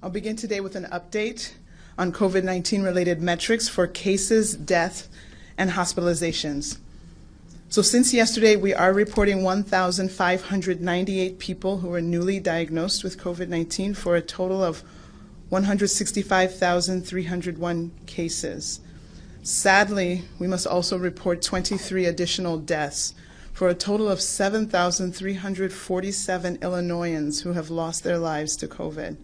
I'll begin today with an update on COVID-19 related metrics for cases, death, and hospitalizations. So since yesterday, we are reporting 1,598 people who are newly diagnosed with COVID-19 for a total of 165,301 cases. Sadly, we must also report 23 additional deaths for a total of 7,347 Illinoisans who have lost their lives to COVID.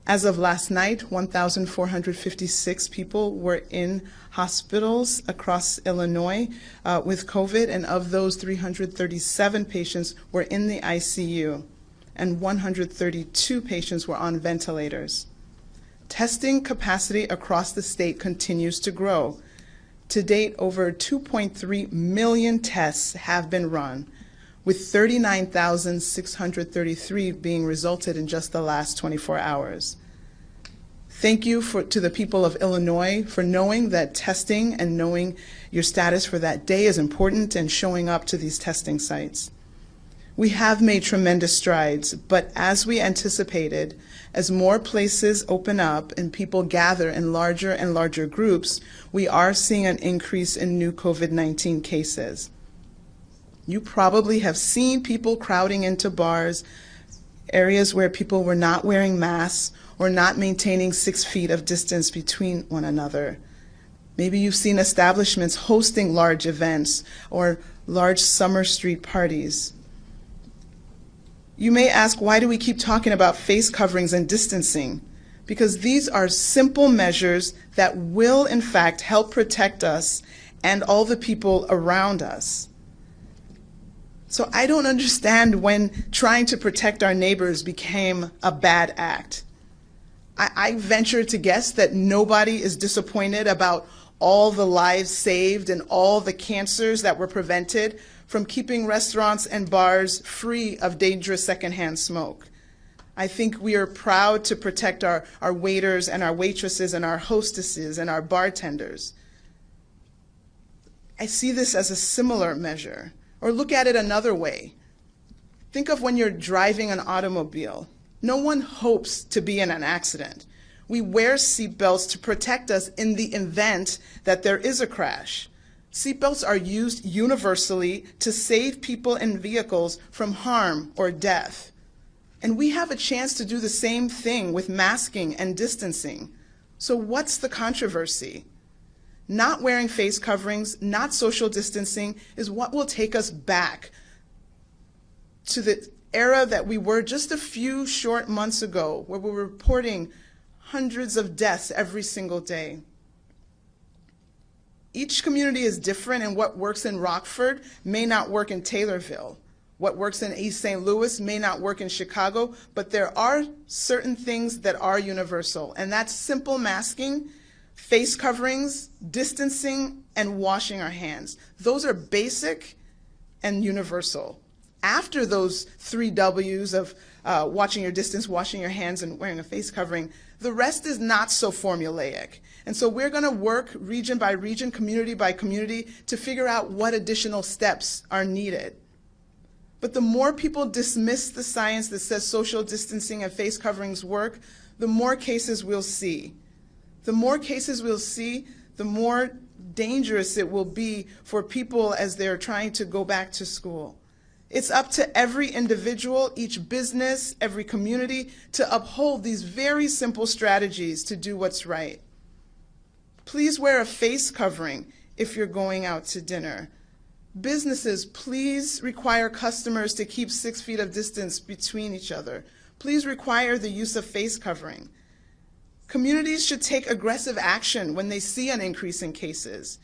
As of last night, 1,456 people were in hospitals across Illinois with COVID, and of those, 337 patients were in the ICU, and 132 patients were on ventilators. Testing capacity across the state continues to grow. To date, over 2.3 million tests have been run, with 39,633 being resulted in just the last 24 hours. Thank you to the people of Illinois for knowing that testing and knowing your status for that day is important and showing up to these testing sites. We have made tremendous strides, but as we anticipated, as more places open up and people gather in larger and larger groups, we are seeing an increase in new COVID-19 cases. You probably have seen people crowding into bars, areas where people were not wearing masks or not maintaining 6 feet of distance between one another. Maybe you've seen establishments hosting large events or large summer street parties. You may ask, why do we keep talking about face coverings and distancing? Because these are simple measures that will, in fact, help protect us and all the people around us. So I don't understand when trying to protect our neighbors became a bad act. I venture to guess that nobody is disappointed about all the lives saved and all the cancers that were prevented from keeping restaurants and bars free of dangerous secondhand smoke. I think we are proud to protect our waiters and our waitresses and our hostesses and our bartenders. I see this as a similar measure. Or look at it another way. Think of when you're driving an automobile. No one hopes to be in an accident. We wear seatbelts to protect us in the event that there is a crash. Seatbelts are used universally to save people in vehicles from harm or death. And we have a chance to do the same thing with masking and distancing. So what's the controversy? Not wearing face coverings, not social distancing, is what will take us back to the era that we were just a few short months ago, where we were reporting hundreds of deaths every single day. Each community is different, and what works in Rockford may not work in Taylorville. What works in East St. Louis may not work in Chicago, but there are certain things that are universal, and that's simple masking, face coverings, distancing, and washing our hands. Those are basic and universal. After those 3 W's of watching your distance, washing your hands, and wearing a face covering, the rest is not so formulaic. And so we're going to work region by region, community by community, to figure out what additional steps are needed. But the more people dismiss the science that says social distancing and face coverings work, the more cases we'll see. The more cases we'll see, the more dangerous it will be for people as they're trying to go back to school. It's up to every individual, each business, every community to uphold these very simple strategies to do what's right. Please wear a face covering if you're going out to dinner. Businesses, please require customers to keep 6 feet of distance between each other. Please require the use of face covering. Communities should take aggressive action when they see an increase in cases.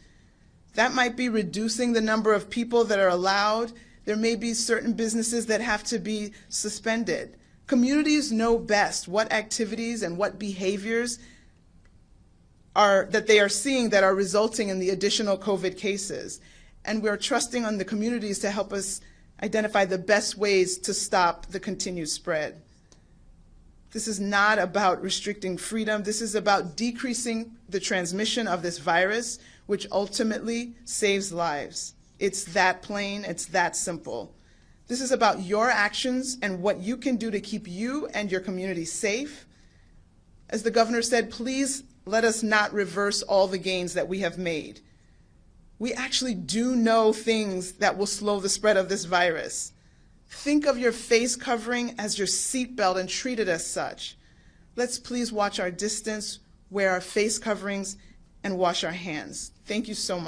That might be reducing the number of people that are allowed. There may be certain businesses that have to be suspended. Communities know best what activities and what behaviors that they are seeing that are resulting in the additional COVID cases. And we're trusting on the communities to help us identify the best ways to stop the continued spread. This is not about restricting freedom. This is about decreasing the transmission of this virus, which ultimately saves lives. It's that plain, it's that simple. This is about your actions and what you can do to keep you and your community safe As the governor said, please let us not reverse all the gains that we have made. We actually do know things that will slow the spread of this virus. Think of your face covering as your seatbelt and treat it as such. Let's please watch our distance, wear our face coverings, and wash our hands. Thank you so much.